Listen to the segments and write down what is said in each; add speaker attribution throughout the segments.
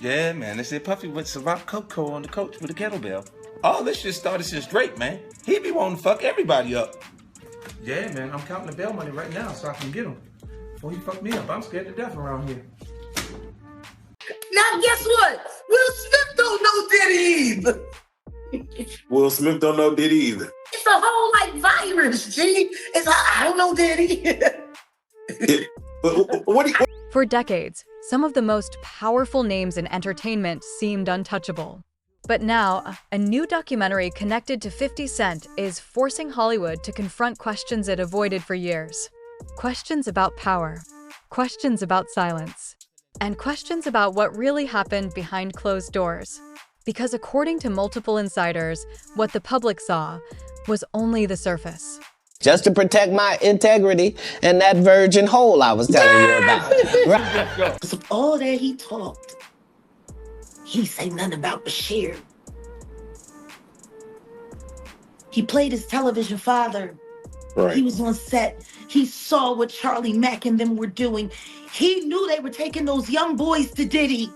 Speaker 1: Yeah, man. They said Puffy went to rock Coco on the coach with a kettlebell. All this shit started since Drake, man. He be wanting to fuck everybody up. Yeah, man. I'm counting the bail money right now so I can get him. Before he fuck me up, I'm scared to death around here.
Speaker 2: Now guess what? Will Smith don't know Diddy either.
Speaker 3: Will Smith don't know Diddy either.
Speaker 2: It's a whole virus, G. I don't know Diddy.
Speaker 4: For decades, some of the most powerful names in entertainment seemed untouchable. But now, a new documentary connected to 50 Cent is forcing Hollywood to confront questions it avoided for years. Questions about power, questions about silence, and questions about what really happened behind closed doors. Because according to multiple insiders, what the public saw was only the surface.
Speaker 5: Just to protect my integrity and that virgin hole I was telling you about. Right?
Speaker 2: So all that he talked, he say nothing about Bashir. He played his television father.
Speaker 3: Right.
Speaker 2: He was on set. He saw what Charlie Mack and them were doing. He knew they were taking those young boys to Diddy.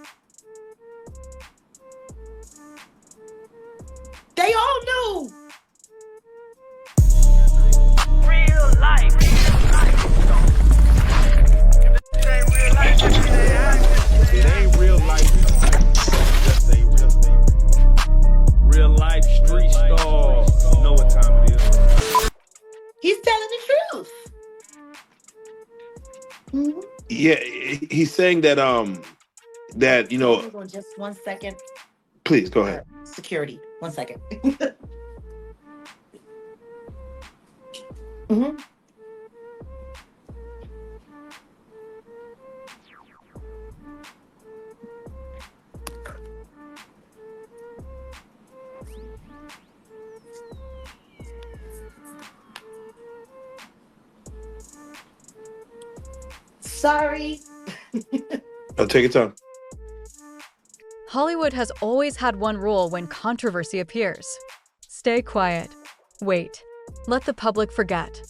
Speaker 2: They all knew.
Speaker 6: Real life. It ain't real life. Just say real life street star. You know what time it is.
Speaker 2: He's telling the truth. Mm-hmm.
Speaker 3: Yeah, he's saying that that
Speaker 2: Hold on just 1 second.
Speaker 3: Please go ahead.
Speaker 2: Security. 1 second. Mm-hmm. Sorry.
Speaker 3: I'll take your time.
Speaker 4: Hollywood has always had one rule when controversy appears. Stay quiet. Wait. Let the public forget.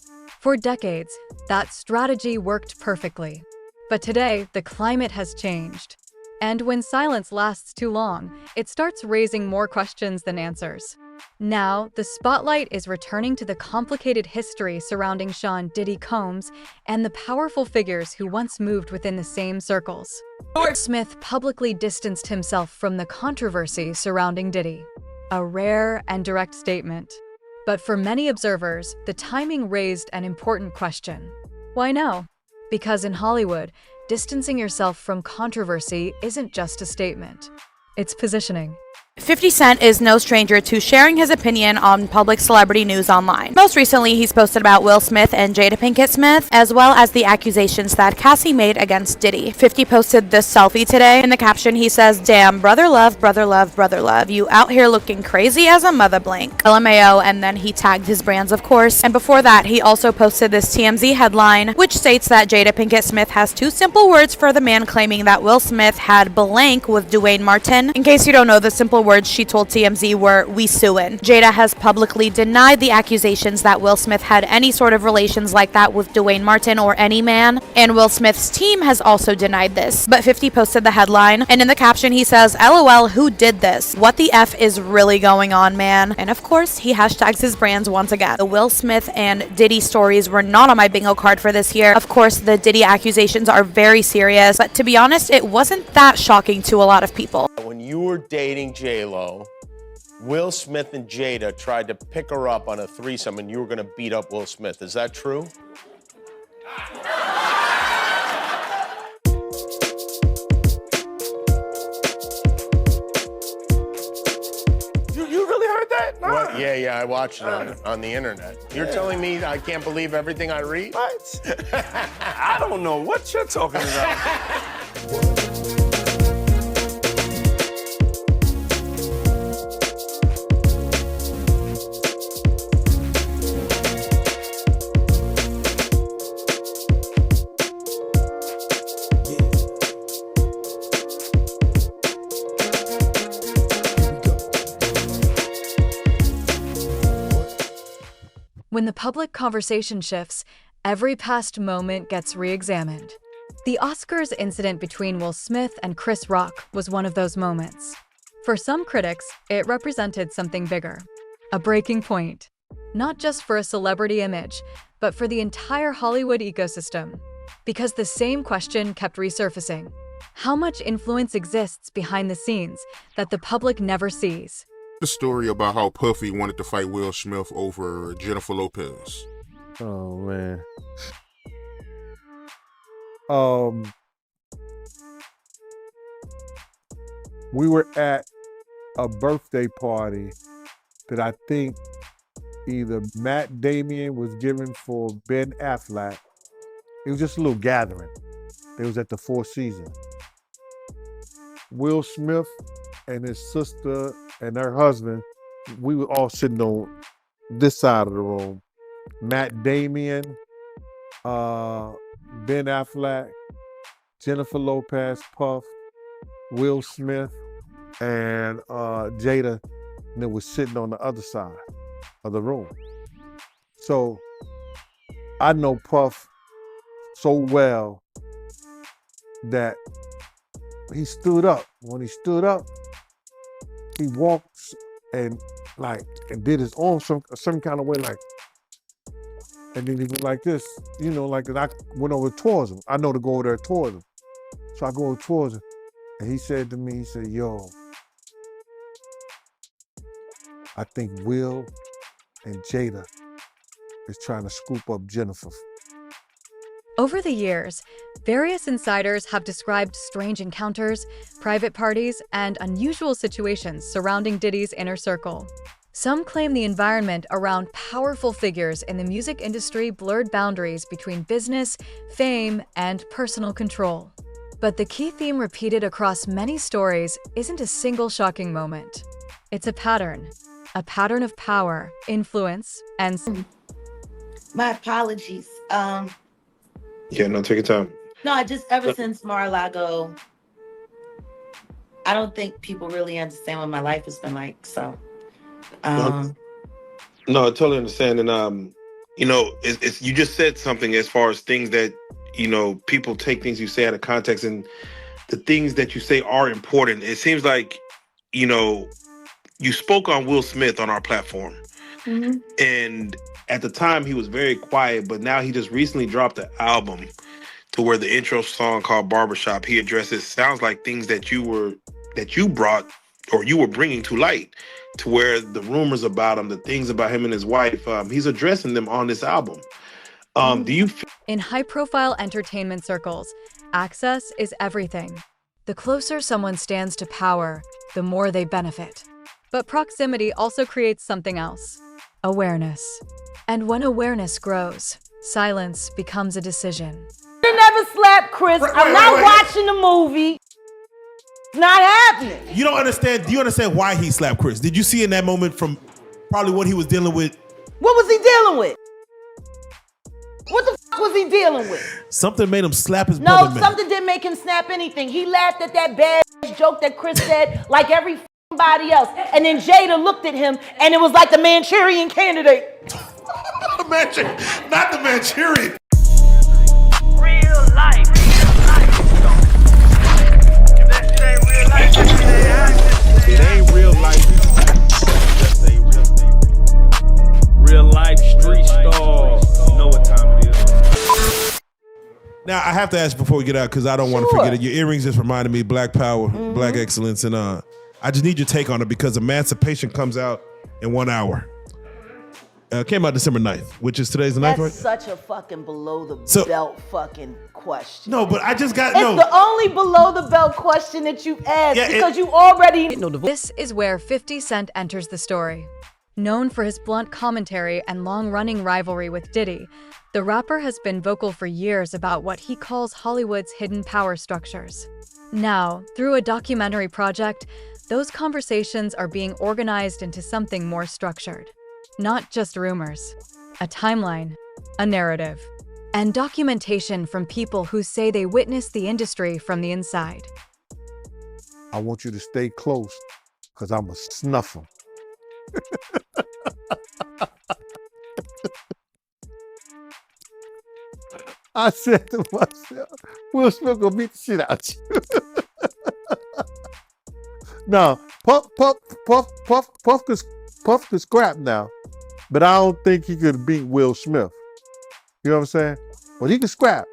Speaker 4: For decades, that strategy worked perfectly. But today, the climate has changed. And when silence lasts too long, it starts raising more questions than answers. Now, the spotlight is returning to the complicated history surrounding Sean Diddy Combs and the powerful figures who once moved within the same circles. Will Smith publicly distanced himself from the controversy surrounding Diddy, a rare and direct statement. But for many observers, the timing raised an important question. Why now? Because in Hollywood, distancing yourself from controversy isn't just a statement. It's positioning.
Speaker 7: 50 Cent is no stranger to sharing his opinion on public celebrity news online. Most recently, he's posted about Will Smith and Jada Pinkett Smith, as well as the accusations that Cassie made against Diddy. 50 posted this selfie today. In the caption, he says, "Damn, brother love, brother love, brother love. You out here looking crazy as a mother blank. LMAO," and then he tagged his brands, of course. And before that, he also posted this TMZ headline, which states that Jada Pinkett Smith has two simple words for the man claiming that Will Smith had blank with Dwayne Martin. In case you don't know, the simple words she told TMZ were, "We suin'." Jada has publicly denied the accusations that Will Smith had any sort of relations like that with Dwayne Martin or any man, and Will Smith's team has also denied this. But 50 posted the headline, and in the caption he says, "LOL, who did this? What the F is really going on, man?" And of course, he hashtags his brands once again. The Will Smith and Diddy stories were not on my bingo card for this year. Of course, the Diddy accusations are very serious, but to be honest, it wasn't that shocking to a lot of people.
Speaker 8: When you were dating J-Lo, Will Smith and Jada tried to pick her up on a threesome and you were gonna beat up Will Smith. Is that true?
Speaker 6: You really heard that? Nah.
Speaker 8: What? Yeah, I watched it on the internet. You're telling me I can't believe everything I read?
Speaker 6: What? I don't know what you're talking about.
Speaker 4: When the public conversation shifts, every past moment gets re-examined. The Oscars incident between Will Smith and Chris Rock was one of those moments. For some critics, it represented something bigger, a breaking point, not just for a celebrity image, but for the entire Hollywood ecosystem. Because the same question kept resurfacing. How much influence exists behind the scenes that the public never sees?
Speaker 9: The story about how Puffy wanted to fight Will Smith over Jennifer Lopez.
Speaker 6: Oh man. We were at a birthday party that I think either Matt Damien was giving for Ben Affleck. It was just a little gathering. It was at the Four Seasons. Will Smith and his sister and her husband, we were all sitting on this side of the room. Matt Damien, Ben Affleck, Jennifer Lopez, Puff, Will Smith, and Jada, and they was sitting on the other side of the room. So I know Puff so well that he stood up. When he stood up, he walked and did his arm some kind of way, like, and then he went like this, like, and I went over towards him. I know to go over there towards him. So I go over towards him, and he said to me, he said, yo, I think Will and Jada is trying to scoop up Jennifer.
Speaker 4: Over the years, various insiders have described strange encounters, private parties, and unusual situations surrounding Diddy's inner circle. Some claim the environment around powerful figures in the music industry blurred boundaries between business, fame, and personal control. But the key theme repeated across many stories isn't a single shocking moment. It's a pattern of power, influence, and...
Speaker 2: My apologies.
Speaker 3: Yeah, no, take your time.
Speaker 2: No, I just, ever since Mar-a-Lago, I don't think people really understand what my life has been like, so.
Speaker 3: No, I totally understand. And, it's you just said something as far as things that, people take things you say out of context, and the things that you say are important. It seems like, you spoke on Will Smith on our platform.
Speaker 2: Mm-hmm.
Speaker 3: And at the time he was very quiet, but now he just recently dropped an album to where the intro song called Barbershop, he addresses, sounds like things that you brought or you were bringing to light, to where the rumors about him, the things about him and his wife, he's addressing them on this album. Do you
Speaker 4: In high-profile entertainment circles, access is everything. The closer someone stands to power, the more they benefit. But proximity also creates something else: awareness. And when awareness grows, silence becomes a decision.
Speaker 10: I never slapped Chris. I'm not watching the movie. It's not happening.
Speaker 11: You don't understand. Do you understand why he slapped Chris? Did you see in that moment from probably what he was dealing with?
Speaker 10: What was he dealing with? What the fuck was he dealing with?
Speaker 11: Something made him slap his brother.
Speaker 10: No, something didn't make him snap anything. He laughed at that bad joke that Chris said like everybody else. And then Jada looked at him and it was like the Manchurian Candidate.
Speaker 11: Not the Manchurian.
Speaker 6: Real life. If that shit ain't real life, it ain't real life. Just ain't real. Real life street stars. Know what time it is.
Speaker 11: Now I have to ask before we get out, because I don't want to forget it. Your earrings just reminded me Black Power, Black Excellence, and I just need your take on it, because Emancipation comes out in 1 hour. Came out December 9th, which is today's the 9th, right?
Speaker 10: That's such a fucking below the belt fucking question.
Speaker 11: No, but I just got
Speaker 10: It's the only below the belt question that you asked, because you already know the.
Speaker 4: This is where 50 Cent enters the story. Known for his blunt commentary and long-running rivalry with Diddy, the rapper has been vocal for years about what he calls Hollywood's hidden power structures. Now, through a documentary project, those conversations are being organized into something more structured. Not just rumors, a timeline, a narrative, and documentation from people who say they witnessed the industry from the inside.
Speaker 6: I want you to stay close, because I'm a snuffer. I said to myself, Will Smith gonna beat the shit out you. No, Puff could scrap now, but I don't think he could beat Will Smith. You know what I'm saying? Well, he could scrap.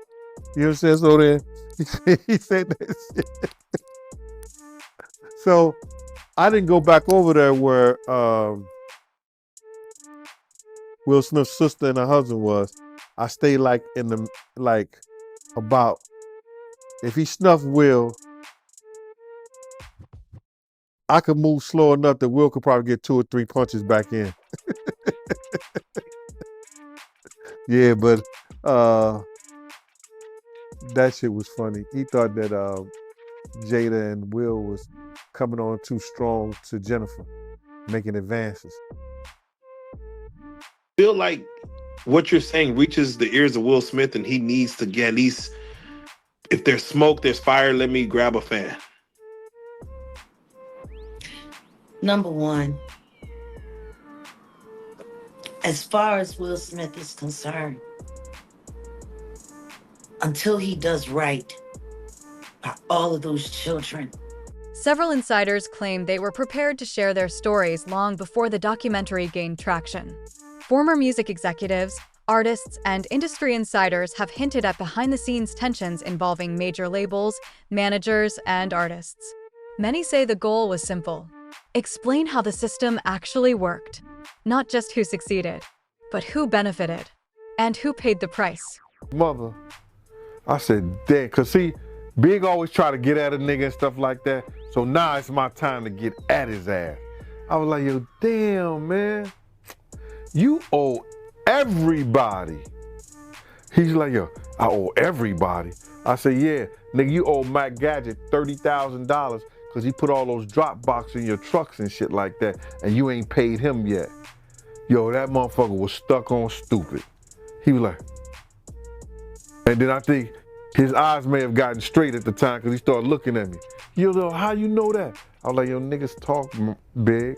Speaker 6: You know what I'm saying? So then he said that shit. So I didn't go back over there where Will Smith's sister and her husband was. I stayed like in the about, if he snuffed Will, I could move slow enough that Will could probably get 2 or 3 punches back in. Yeah, but that shit was funny. He thought that Jada and Will was coming on too strong to Jennifer, making advances.
Speaker 3: Feel like what you're saying reaches the ears of Will Smith, and he needs to get at least, if there's smoke, there's fire, let me grab a fan.
Speaker 2: Number one, as far as Will Smith is concerned, until he does right by all of those children.
Speaker 4: Several insiders claim they were prepared to share their stories long before the documentary gained traction. Former music executives, artists, and industry insiders have hinted at behind-the-scenes tensions involving major labels, managers, and artists. Many say the goal was simple: explain how the system actually worked. Not just who succeeded, but who benefited, and who paid the price.
Speaker 6: Mother, I said, damn, because see, Big always try to get at a nigga and stuff like that, so now it's my time to get at his ass. I was like, yo, damn, man, you owe everybody. He's like, yo, I owe everybody. I said, yeah, nigga, you owe Mac Gadget $30,000 because he put all those drop boxes in your trucks and shit like that, and you ain't paid him yet. Yo, that motherfucker was stuck on stupid. He was like, and then I think his eyes may have gotten straight at the time because he started looking at me. Yo, how you know that? I was like, yo, niggas talk, Big.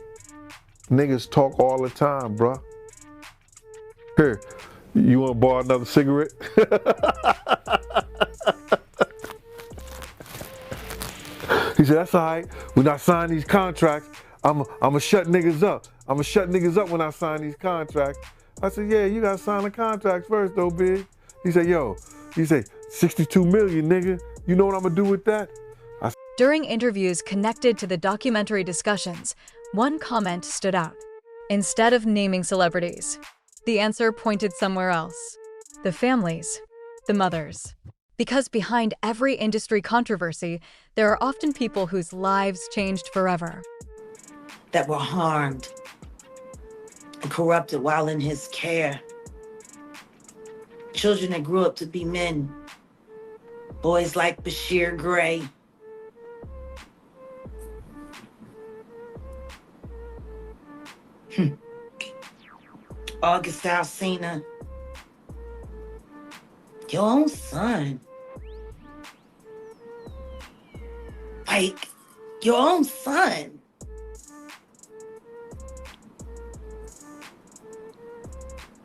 Speaker 6: Niggas talk all the time, bruh. Here, you want to borrow another cigarette? He said, that's all right. When I sign these contracts, I'm going to shut niggas up. I'm going to shut niggas up when I sign these contracts. I said, yeah, you got to sign the contracts first, though, Big. He said, yo, he said, 62 million, nigga. You know what I'm going to do with that?
Speaker 4: During interviews connected to the documentary discussions, one comment stood out. Instead of naming celebrities, the answer pointed somewhere else. The families, the mothers. Because behind every industry controversy, there are often people whose lives changed forever.
Speaker 2: That were harmed and corrupted while in his care. Children that grew up to be men. Boys like Bashir Gray. August Alsina. Your own son. Like, your own son.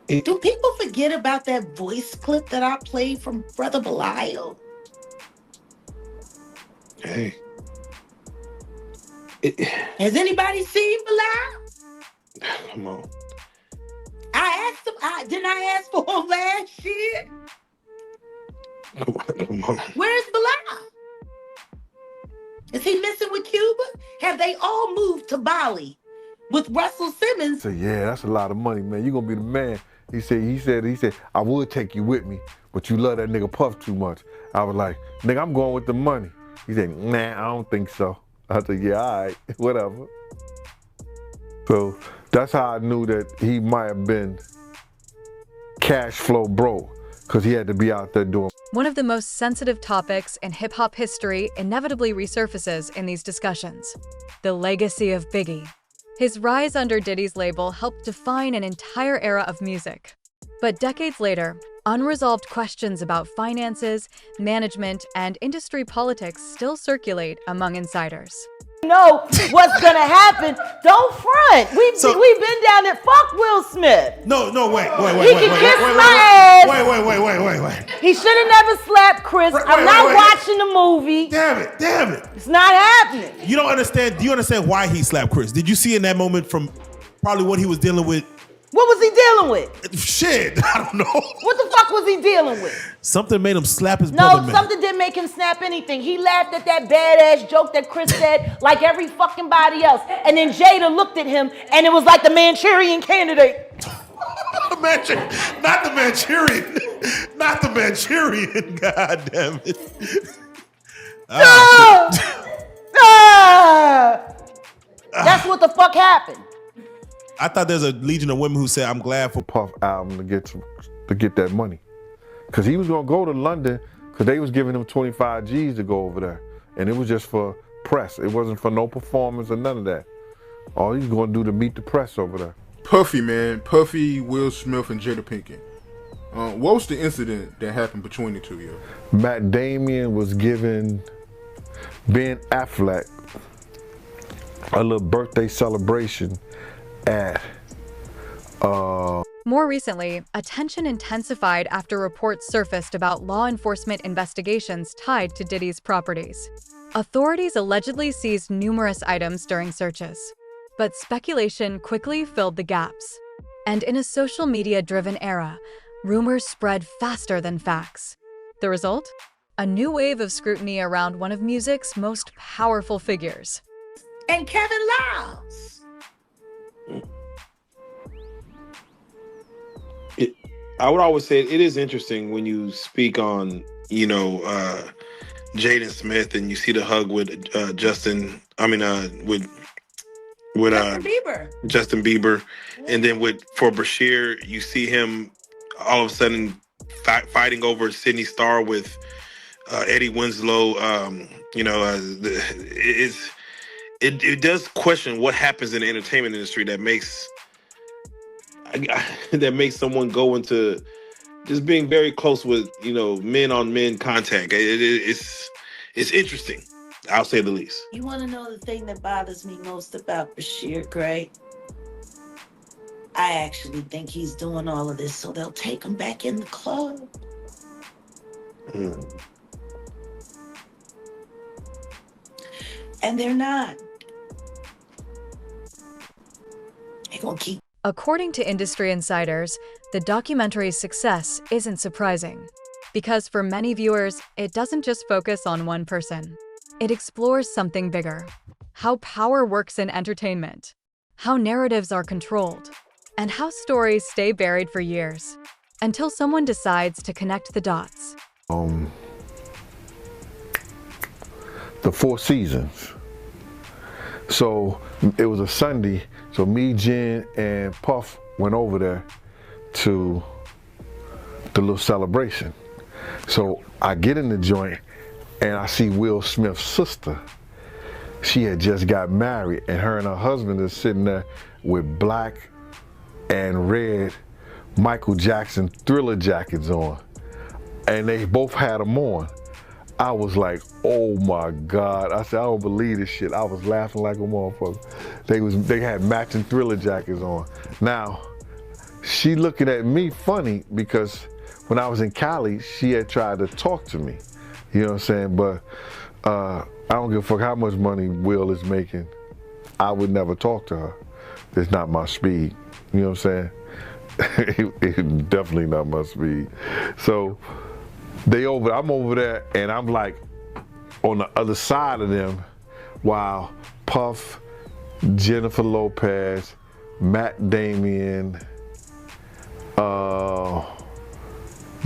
Speaker 2: Do people forget about that voice clip that I played from Brother Belial?
Speaker 3: Hey.
Speaker 2: Has anybody seen Belial?
Speaker 3: Come on.
Speaker 2: I asked him, didn't I ask for him last year?
Speaker 3: Come on.
Speaker 2: Where's Belial? Is he missing with Cuba? Have they all moved to Bali with Russell Simmons?
Speaker 6: I said, yeah, that's a lot of money, man. You're gonna be the man. He said, I would take you with me, but you love that nigga Puff too much. I was like, nigga, I'm going with the money. He said, nah, I don't think so. I said, yeah, all right, whatever. So that's how I knew that he might have been cash flow broke, because he had to be out there doing.
Speaker 4: One of the most sensitive topics in hip-hop history inevitably resurfaces in these discussions: the legacy of Biggie. His rise under Diddy's label helped define an entire era of music. But decades later, unresolved questions about finances, management, and industry politics still circulate among insiders.
Speaker 10: know what's gonna happen. Don't front. We've been down there. Fuck Will Smith.
Speaker 11: No, wait.
Speaker 10: He can kiss my ass.
Speaker 11: Wait.
Speaker 10: He should have never slapped Chris. I'm not watching the movie.
Speaker 11: Damn it.
Speaker 10: It's not happening.
Speaker 11: You don't understand. Do you understand why he slapped Chris? Did you see in that moment from probably what he was dealing with?
Speaker 10: What was he dealing with?
Speaker 11: Shit, I don't know.
Speaker 10: What the fuck was he dealing with?
Speaker 11: Something made him slap his brother, man.
Speaker 10: No, something didn't make him snap anything. He laughed at that badass joke that Chris said like every fucking body else. And then Jada looked at him and it was like the Manchurian Candidate.
Speaker 11: Not the Manchurian. God damn it.
Speaker 10: That's what the fuck happened.
Speaker 11: I thought there's a legion of women who said, I'm glad for
Speaker 6: Puff album to get that money. Because he was going to go to London because they was giving him 25 G's to go over there. And it was just for press. It wasn't for no performance or none of that. All he's going to do to meet the press over there.
Speaker 9: Puffy, man. Puffy, Will Smith, and Jada Pinkett. What was the incident that happened between the two of you?
Speaker 6: Matt Damon was giving Ben Affleck a little birthday celebration at
Speaker 4: More recently, attention intensified after reports surfaced about law enforcement investigations tied to Diddy's properties. Authorities allegedly seized numerous items during searches, but speculation quickly filled the gaps. And in a social media-driven era, rumors spread faster than facts. The result? A new wave of scrutiny around one of music's most powerful figures.
Speaker 2: And Kevin Lyles.
Speaker 3: I would always say it is interesting when you speak on, Jaden Smith and you see the hug with Justin Bieber, and then for Bashir, you see him all of a sudden fighting over Sydney Starr with Eddie Winslow. It does question what happens in the entertainment industry that makes someone go into just being very close with men on men contact. It's interesting, I'll say the least.
Speaker 2: You want to know the thing that bothers me most about Bashir Gray? I actually think he's doing all of this so they'll take him back in the club. And they're not. They're gonna keep.
Speaker 4: According to industry insiders, the documentary's success isn't surprising, because for many viewers, it doesn't just focus on one person. It explores something bigger: how power works in entertainment, how narratives are controlled, and how stories stay buried for years, until someone decides to connect the dots.
Speaker 6: The Four Seasons. So it was a Sunday, so me, Jen, and Puff went over there to the little celebration. So I get in the joint and I see Will Smith's sister. She had just got married and her and her husband is sitting there with black and red Michael Jackson Thriller jackets on. And they both had them on. I was like, oh my God. I said, I don't believe this shit. I was laughing like a motherfucker. They had matching Thriller jackets on. Now, she looking at me funny because when I was in Cali, she had tried to talk to me. You know what I'm saying? But I don't give a fuck how much money Will is making. I would never talk to her. It's not my speed. You know what I'm saying? It's definitely not my speed. So I'm over there and I'm like on the other side of them while Puff, Jennifer Lopez, Matt Damon,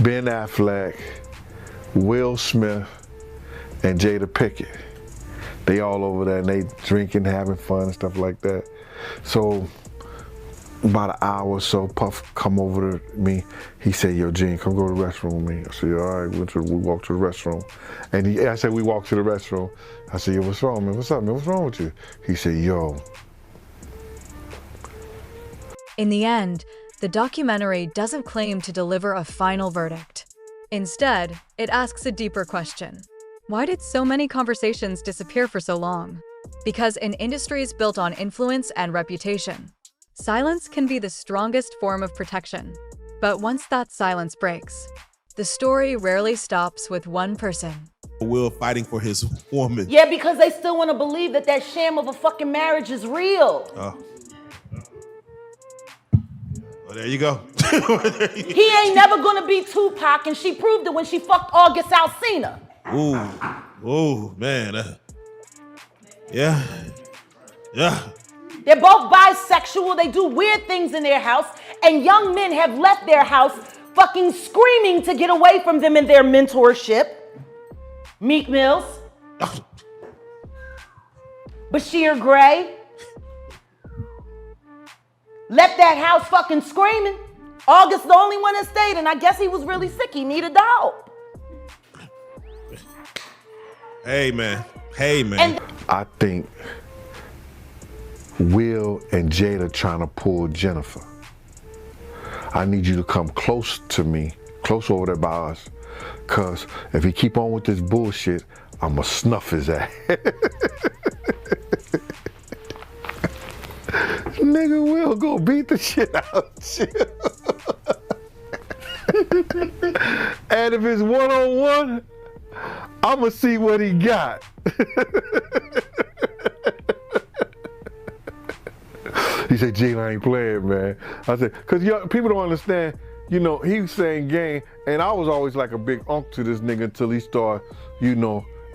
Speaker 6: Ben Affleck, Will Smith, and Jada Pinkett. They all over there and they drinking, having fun and stuff like that. So about an hour or so, Puff come over to me. He said, yo, Gene, come go to the restroom with me. I said, all right, we walked to the restroom. And I said, we walked to the restroom. I said, yo, what's wrong, man? What's up, man? What's wrong with you? He said, yo.
Speaker 4: In the end, the documentary doesn't claim to deliver a final verdict. Instead, it asks a deeper question. Why did so many conversations disappear for so long? Because in industries built on influence and reputation, silence can be the strongest form of protection. But once that silence breaks, the story rarely stops with one person.
Speaker 11: Will fighting for his woman.
Speaker 10: Yeah, because they still want to believe that that sham of a fucking marriage is real.
Speaker 11: Oh. Well, there you go.
Speaker 10: He ain't never gonna be Tupac, and she proved it when she fucked August Alsina.
Speaker 11: Ooh, man. Yeah.
Speaker 10: They're both bisexual. They do weird things in their house, and young men have left their house fucking screaming to get away from them in their mentorship. Meek Mills. Bashir Gray. Left that house fucking screaming. August the only one that stayed, and I guess he was really sick. He needed help.
Speaker 11: Hey, man.
Speaker 6: I think Will and Jada trying to pull Jennifer. I need you to come close to me, close over there by us, cause if he keep on with this bullshit, I'ma snuff his ass. Nigga Will go beat the shit out you. And if it's one-on-one, I'ma see what he got. He said, Jada ain't playing, man. I said, because people don't understand, he was saying game, and I was always like a big unk to this nigga until he started,